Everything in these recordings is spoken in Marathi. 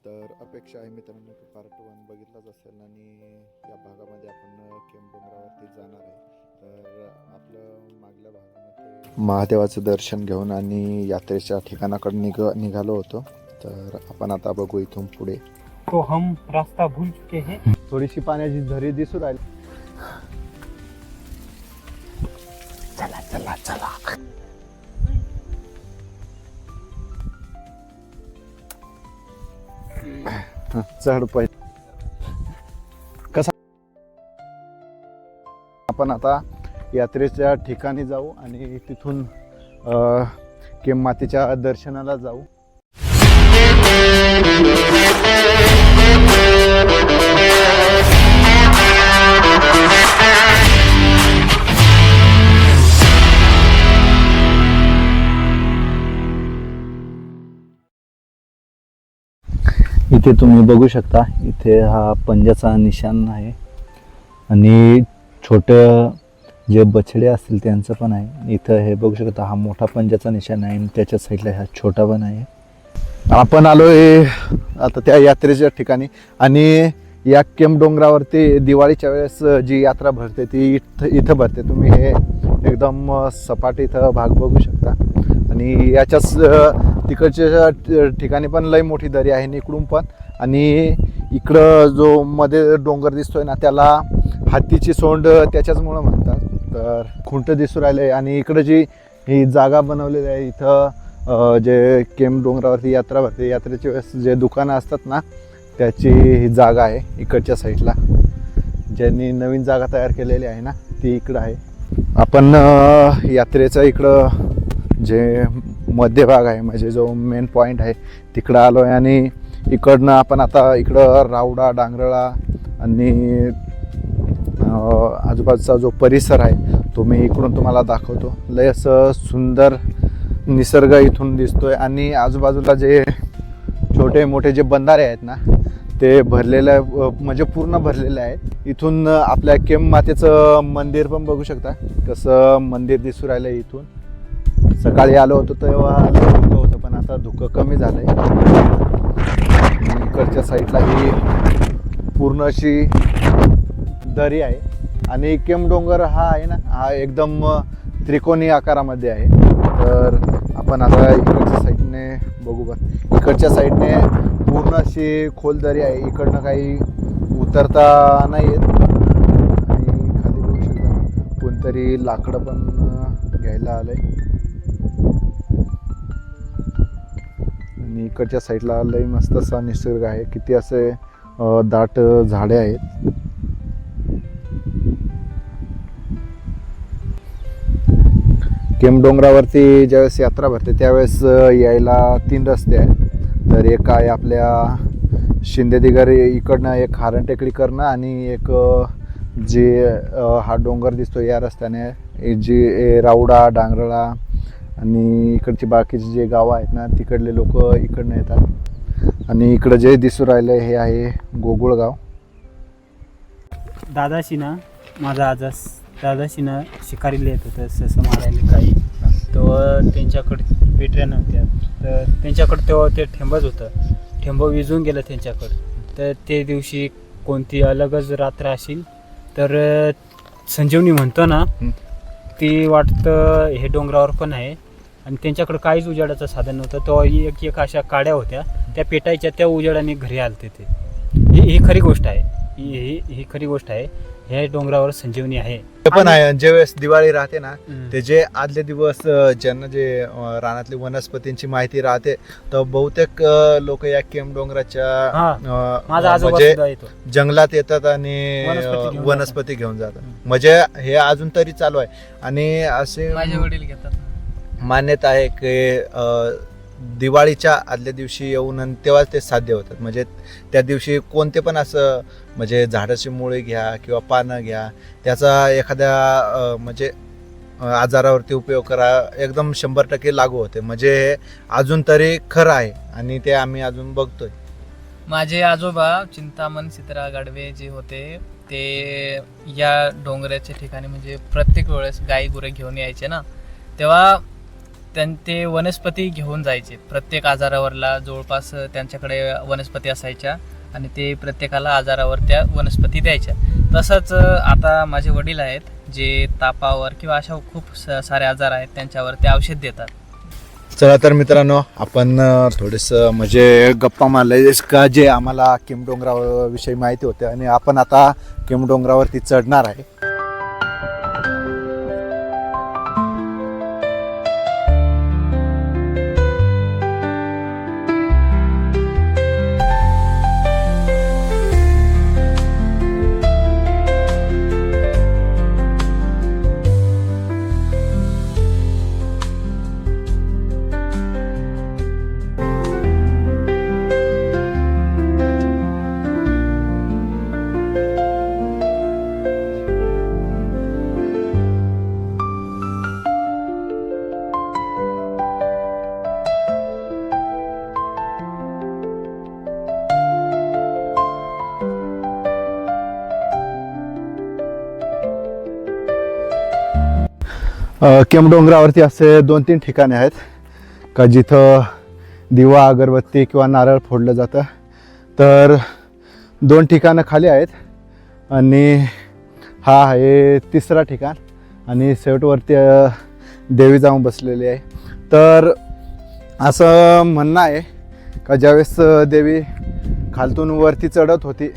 तर अपेक्षा आहे मित्रांनो की पार्ट 1 बघितलाच असेल आणि या भागामध्ये आपण केम डोंगरावरती जाणार आहे. तर आपलं मागल्या भागामध्ये महादेवाचं दर्शन घेऊन आणि यात्रेच्या ठिकाणाकडे निघालो होतो. तर आपण आता बघू इथून पुढे. तो हम रास्ता भूल चुके हैं. थोडीशी पाण्याची झरी दिसू राहिली. चला चला चला. चढ पहिले कसा आपण आता यात्रेच्या ठिकाणी जाऊ आणि तिथून केम मातेच्या दर्शनाला जाऊ. इथे तुम्ही बघू शकता, इथे हा पंजाचा निशाण आहे आणि छोटं जे बछडे असतील त्यांचं पण आहे. इथं हे बघू शकता, हा मोठा पंजाचा निशाण आहे आणि त्याच्या साईडला हा छोटा पण आहे. आपण आलोय आता त्या यात्रेच्या ठिकाणी आणि या केम डोंगरावरती दिवाळीच्या वेळेस जी यात्रा भरते ती इथं भरते. तुम्ही हे एकदम सपाट इथं भाग बघू शकता आणि याच्याच तिकडच्या ठिकाणी पण लई मोठी दरी आहे इकडून पण. आणि इकडं जो मध्ये डोंगर दिसतोय ना त्याला हत्तीची सोंड त्याच्याचमुळं म्हणतात. तर खुंट दिसू राहिले आणि इकडं जी ही जागा बनवलेली आहे इथं जे केम डोंगरावरती यात्रा भरते, यात्रेच्या वेळेस जे दुकानं असतात ना त्याची ही जागा आहे इकडच्या साईडला. ज्यांनी नवीन जागा तयार केलेली आहे ना ती इकडं आहे. आपण यात्रेचं इकडं जे मध्यभाग आहे म्हणजे जो मेन पॉईंट आहे तिकडं आलो आहे आणि इकडनं आपण आता इकडं रावडा डांगरळा आणि आजूबाजूचा जो परिसर आहे तो मी इकडून तुम्हाला दाखवतो. लय असं सुंदर निसर्ग इथून दिसतोय आणि आजूबाजूला जे छोटे मोठे जे बंधारे आहेत ना ते भरलेले म्हणजे पूर्ण भरलेले आहेत. इथून आपल्या केम मातेचं मंदिर पण बघू शकता कसं मंदिर दिसू राहिलं आहे. इथून सकाळी आलो होतो तेव्हा धुकं होतं पण आता धुकं कमी झालंय. इकडच्या साईडला ही पूर्ण अशी दरी आहे आणि केम डोंगर हा आहे ना हा एकदम त्रिकोणी आकारामध्ये आहे. तर आपण आता इकडच्या साईडने बघू. बरं इकडच्या साईडने पूर्ण अशी खोल दरी आहे. इकडनं काही उतरता नाही येत आणि खाली बघू शकता कोणतरी लाकडं पण घ्यायला आलंय. आणि इकडच्या साईडला लई मस्त असा निसर्ग आहे. किती असे दाट झाडे आहेत. केम डोंगरावरती ज्यावेळेस यात्रा भरते त्यावेळेस यायला 3 रस्ते आहेत. तर एक आहे आपल्या शिंदेदिगर इकडनं, एक हारण टेकडीकडनं आणि एक जे हा डोंगर दिसतो या रस्त्याने जी रावडा डांगरळा आणि इकडची बाकीची जे गावं आहेत ना तिकडले लोक इकडनं येतात. आणि इकडं जे दिसू राहिलं हे आहे गोकुळगाव. दादाशीना माझा आजास दादाशीना शिकारीला येत होतं ससं मारायला काही. तेव्हा त्यांच्याकडे पेटऱ्या नव्हत्या तर त्यांच्याकडे तेव्हा ते ठेंबच होतं. ठेंब विजून गेलं त्यांच्याकडं. तर ते दिवशी कोणती अलगच रात्र असेल तर संजीवनी म्हणतो ना ती वाटतं हे डोंगरावर पण आहे. आणि त्यांच्याकडं काहीच उजेडाचं साधन नव्हतं. तेव्हा एक अशा काड्या होत्या त्या पेटायच्या, त्या उजेडाने घरी आलते ते. ही खरी गोष्ट आहे. ही खरी गोष्ट आहे. ह्या डोंगरावर संजीवनी आहे. ते पण आहे. ज्यावेळेस दिवाळी राहते ना ते जे आदले दिवस ज्यांना जे रानातली वनस्पतींची माहिती राहते तर बहुतेक लोक या केम डोंगराच्या म्हणजे जंगलात येतात आणि वनस्पती घेऊन जातात. म्हणजे हे अजून तरी चालू आहे. आणि असे माझे वडील घेतात. मान्यता आहे की दिवाळीच्या आदल्या दिवशी येऊन आणि तेव्हाच ते साध्य होतात. म्हणजे त्या दिवशी कोणते पण असं म्हणजे झाडाची मुळे घ्या किंवा पानं घ्या त्याचा एखाद्या म्हणजे आजारावरती उपयोग करा एकदम 100% लागू होते. म्हणजे हे अजून तरी खरं आहे आणि ते आम्ही अजून बघतोय. माझे आजोबा चिंतामण सीतारा गाडवे जे होते ते या डोंगराच्या ठिकाणी म्हणजे प्रत्येक वेळेस गाई गुरे घेऊन यायचे ना तेव्हा ते वनस्पती घेऊन जायचे. प्रत्येक आजारावरला जवळपास त्यांच्याकडे वनस्पती असायच्या आणि ते प्रत्येकाला आजारावर त्या वनस्पती द्यायच्या. तसंच आता माझे वडील आहेत जे तापावर किंवा अशा खूप सारे आजार आहेत त्यांच्यावर ते औषध देतात. चला तर मित्रांनो, आपण थोडंसं म्हणजे गप्पा मारले का जे आम्हाला केमडोंगराविषयी माहिती होते आणि आपण आता केमडोंगरावरती चढणार आहे. केमडोंगरावरती असे 2-3 ठिकाणे आहेत का जिथं दिवा, अगरबत्ती किंवा नारळ फोडलं जातं. तर 2 ठिकाणं खाली आहेत आणि हा आहे 3रा ठिकाण आणि शेवटवरती देवी जाऊन बसलेली आहे. तर असं म्हणणं आहे का ज्यावेळेस देवी खालतून वरती चढत होती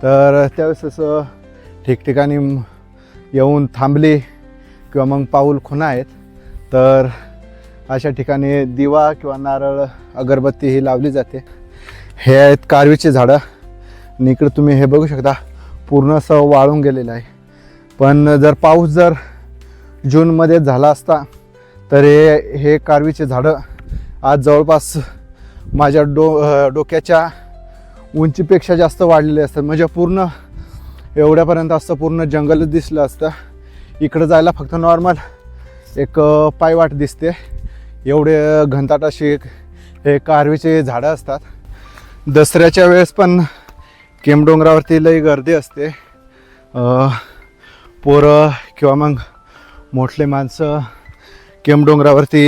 तर त्यावेळेस असं ठिकठिकाणी येऊन थांबली किंवा मग पाऊल खुणा आहेत. तर अशा ठिकाणी दिवा किंवा नारळ, अगरबत्ती ही लावली जाते. हे आहेत कारवीचे झाडं आणि इकडे तुम्ही हे बघू शकता पूर्ण असं वाळून गेलेलं आहे. पण जर पाऊस जर जूनमध्ये झाला असता तर हे कारवीचे झाडं आज जवळपास माझ्या डोक्याच्या उंचीपेक्षा जास्त वाढलेले असतात. म्हणजे पूर्ण एवढ्यापर्यंत असतं पूर्ण जंगलच दिसलं असतं. इकडं जायला फक्त नॉर्मल एक पायवाट दिसते. एवढे घनदाट अशी हे कारवीचे झाडं असतात. दसऱ्याच्या वेळेस पण केमडोंगरावरती लई गर्दी असते. पोरं किंवा मग मोठले माणसं केमडोंगरावरती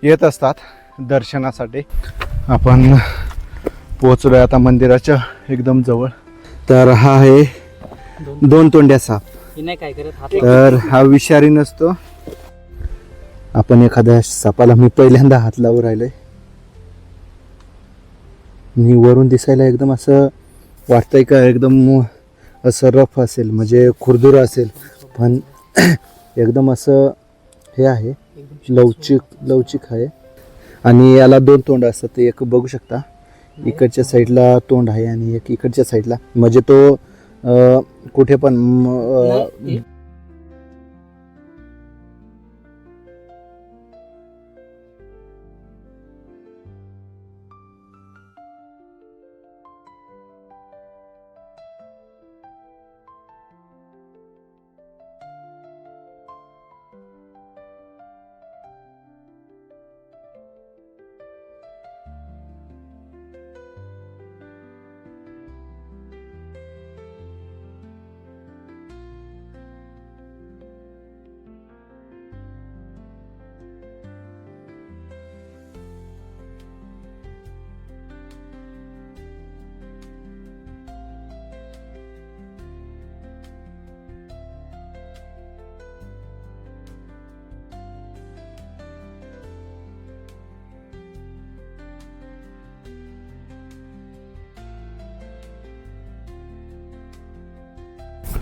येत असतात दर्शनासाठी. आपण पोचलो आहे आता मंदिराच्या एकदम जवळ. तर हा आहे 2 तोंड्या साप. काय करत तर हा विषारी नसतो. आपण एखाद्या सापाला मी पहिल्यांदा हात लावून राहिलोय. मी वरून दिसायला एकदम असं वाटतंय का एकदम असं रफ असेल म्हणजे खुरदुर असेल, पण एकदम असं हे आहे लवचिक आहे. आणि याला 2 तोंड असतात. ते एक बघू शकता इकडच्या साईडला तोंड आहे आणि एक इकडच्या साईडला. म्हणजे तो कुठे पण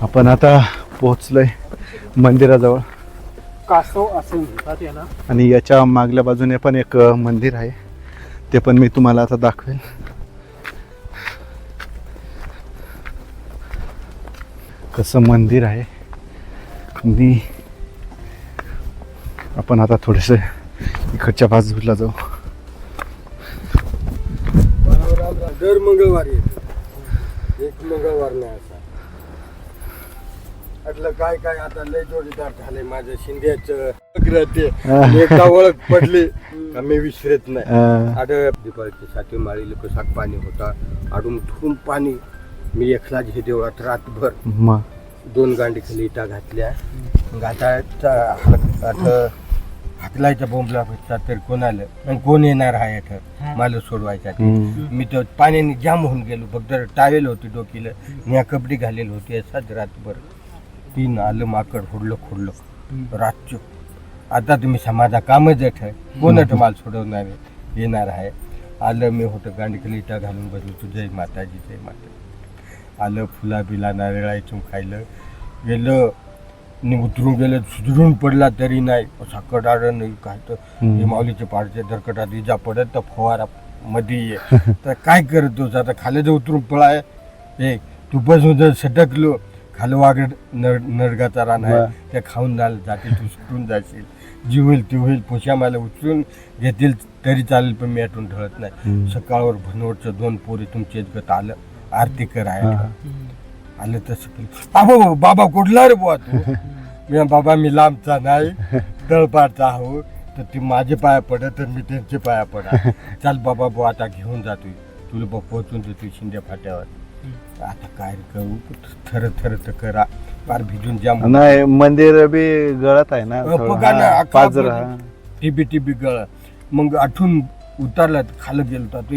आपण आता पोहोचलोय मंदिराजवळ. कासव असं म्हणतात याला. आणि याच्या मागल्या बाजूने पण एक मंदिर आहे. ते पण मी तुम्हाला आता दाखवेल. कसं मंदिर आहे. आणि आपण आता थोडेसे इकडच्या बाजूला जाऊ. दर मंगळवारी एक मंगळवार नाही असा. म्हटलं काय काय आता लय जोडीदार झाले माझ्या शिंद्याचं एकदा ओळख पडली का मी विसरत नाही. आता दिपाळीच्या 7 माळी कसा पाणी होता. आडून ठुम पाणी. मी एकला हे देवळात रातभर 2 गांडी खाली इटा घातल्या. घाटाचा हाकलायचा बोंबला बसता तर कोण आलं आणि कोण येणार आहे ठर मला सोडवायसाठी. मी तर पाण्याने जाम होऊन गेलो. फक्त टावेल होती डोकीला, मी कपडे घालेली होती. असाच रातभर 3 आलं माकड खोडलं रातचं. आता तुम्ही समाजा कामच ठर कोण मला सोडवणार येणार आहे. आलं मी होतं गांडीखाली इटा घालून बसलो. जय माताजी जय माता. आलं फुला बिला नारळायचं खायलं गेलं आणि उतरून गेलं. सुधरून पडला तरी नाही. असा कडाड नाही काय तर माऊलीच्या पाडच्या दरकटात इजा पडत तर फवारा मध्ये ये. तर काय करतोस आता? खाली जर उतरून पळाय हे तू बसून जर सटकलो खाली वागड नरगाचा रान आहे त्या खाऊन जाते तू सुटून जाशील. जी होईल ती होईल. पोशा मला उचलून घेतील तरी चालेल पण मी आठवून ढळत नाही. सकाळवर भनवटचं 2 पोरी तुमचे गत आलं आरती कराय आलं तसं केलं. बाबा कुठला रे बुवा तू? मी बाबा मी लांबचा नाही तळपाडचा आहो. तर ती माझे पाया पडत तर मी त्यांचे पाया पडा. चाल बाबा बुवा आता घेऊन जातोय तुला बघ पोहोचून देतोय शिंदे फाट्यावर. आता काय करू थर थर तर करा फार भिजून जाम. नाही मंदिर बी गळत आहे ना बघा ना, पाजर टिबी गळ. मग आठून उतरला खाली गेलो तो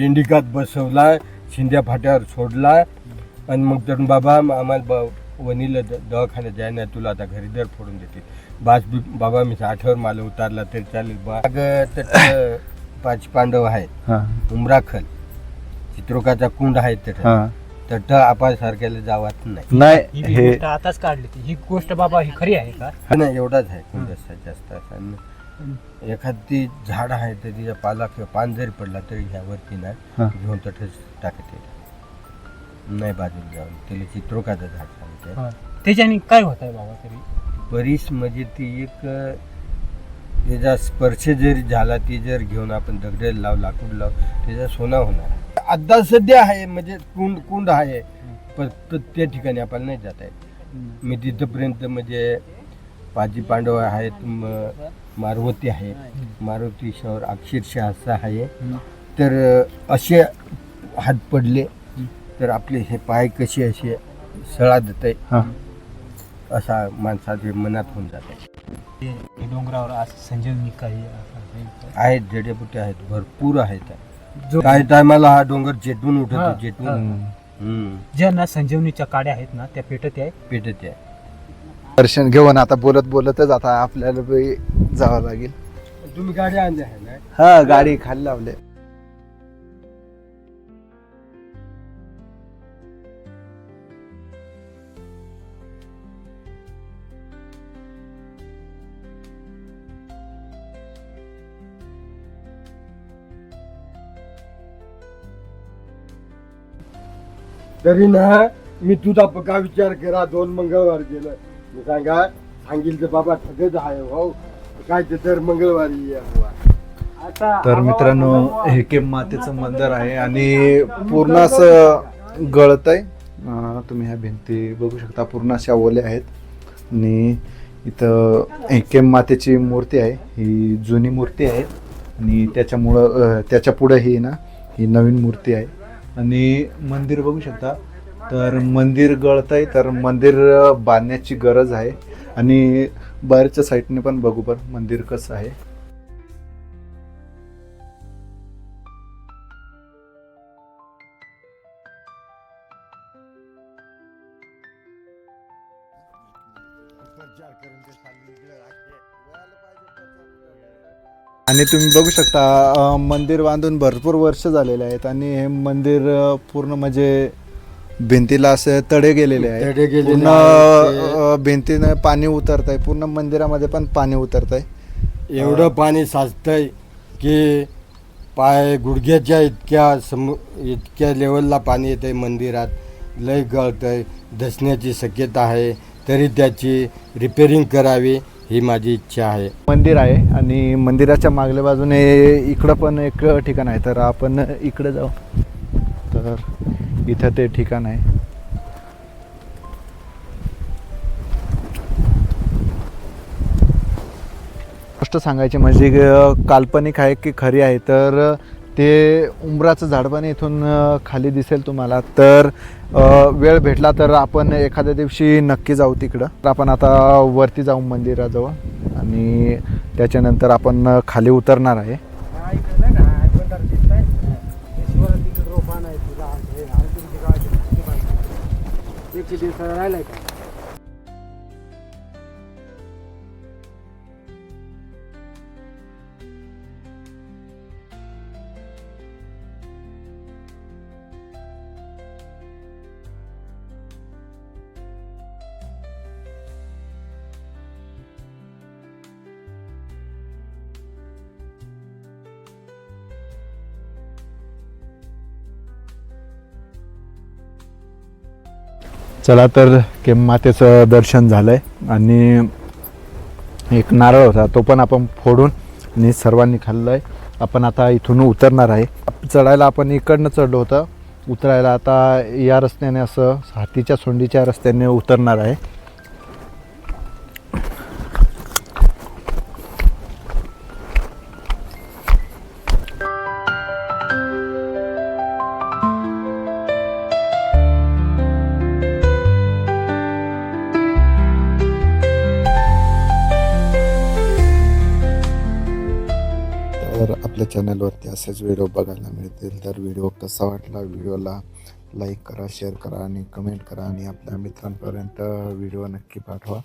इंडिकात बसवला शिंद्या फाट्यावर सोडला. आणि मग तर बाबा आम्हाला वनीला दवाखान्यात जाय नाही तुला आता घरी दर फोडून देते. बाबा मी 8वर मला उतारला तरी चालेल. बाग 5 पांडव आहेत. उमराखल चित्रोकाचा कुंड आहे तट आपण सारख्याला जावत नाही. ही बी गोष्ट आताच काढली ती. ही गोष्ट बाबा ही खरी आहे का? नाही एवढाच आहे कुंड जास्त असा. एखादी झाड आहे तर तिच्या पाला किंवा पान जरी पडला तरी ह्यावरती नाही घेऊन तटच टाकते नाही बाजूला जाऊन. त्याला चित्रोकाचं झाड सांगते. त्याच्याने काय होत आहे बाबा तरी? बरीच म्हणजे ती एक त्याचा स्पर्श जरी झाला ती जर घेऊन आपण दगडाला लाकूड लावू त्याचा सोना होणार आहे. आता सध्या आहे म्हणजे कुंड आहे पण त्या ठिकाणी आपल्याला नाही जात आहे. मी तिथपर्यंत म्हणजे 5 पांडव आहेत. मारुती आहे. मारुतीश्वर अक्षरशः असं आहे. तर असे हात पडले तर आपले हे पाय कसे असे सळा देत आहे असा माणसाच्या मनात होऊन जाते. डोंगरावर आज संजीवनी काही आहेत जडेबुटे आहेत भरपूर आहेत. काही टायमाला हा डोंगर चेटून उठतो चेटून. ज्यांना संजीवनीच्या काड्या आहेत ना त्या पेटत आहे. दर्शन घेऊन आता बोलतच आता आपल्याला बी जावं लागेल. तुम्ही गाडी आणली आहे ना? हा गाडी खाली लावले. तरी ना मी तुझा पक्का विचार करा. 2 मंगळवार गेलं मी सांगेल तर बाबा ठगत आहे हो काय ते तर मंगळवारी. तर मित्रांनो हे केम मातेचं मंदिर आहे आणि पूर्ण असं गळत आहे. तुम्ही ह्या भिंती बघू शकता पूर्ण अशा ओल्या आहेत. आणि इथं केम मातेची मूर्ती आहे. ही जुनी मूर्ती आहे आणि त्याच्या पुढे ही ना ही नवीन मूर्ती आहे. आणि मंदिर बघू शकता तर मंदिर गळत आहे. तर मंदिर बांधण्याची गरज आहे. आणि बाहेरच्या साईडने पण बघू पण मंदिर कसं आहे. आणि तुम्ही बघू शकता मंदिर बांधून भरपूर वर्ष झालेले आहेत आणि हे मंदिर पूर्ण म्हणजे भिंतीला असे तडे गेलेले आहेत. पूर्ण भिंतीने पाणी उतरत आहे. पूर्ण मंदिरामध्ये पण पाणी उतरत आहे. एवढं पाणी साचतंय की पाय गुडघ्याच्या इतक्या लेवलला पाणी येत आहे मंदिरात. लय गळतंय. धसण्याची शक्यता आहे. तरी त्याची रिपेरिंग करावी ही माझी इच्छा आहे. मंदिर आहे आणि मंदिराच्या मागल्या बाजूने इकडं पण एक ठिकाण आहे. तर आपण इकडे जाऊ. तर इथं ते ठिकाण आहे. गोष्ट सांगायची म्हणजे काल्पनिक आहे की खरी आहे. तर ते उंबराचं झाड पण इथून खाली दिसेल तुम्हाला. तर वेळ भेटला तर आपण एखाद्या दिवशी नक्की जाऊ तिकडं. तर आपण आता वरती जाऊ मंदिराजवळ आणि त्याच्यानंतर आपण खाली उतरणार आहे. राहिलाय का? चला तर मातेचं दर्शन झालंय आणि एक नारळ होता तो पण आपण फोडून आणि सर्वांनी खाल्लाय. आपण आता इथून उतरणार आहे. चढायला आपण इकडनं चढलो होतं, उतरायला आता या रस्त्याने असं हातीच्या सोंडीच्या रस्त्याने उतरणार आहे. तर आपल्या चॅनलवरती असेच व्हिडिओ बघायला मिळतील. तर व्हिडिओ कसा वाटला, व्हिडिओला लाईक करा, शेअर करा आणि कमेंट करा आणि आपल्या मित्रांपर्यंत व्हिडिओ नक्की पाठवा.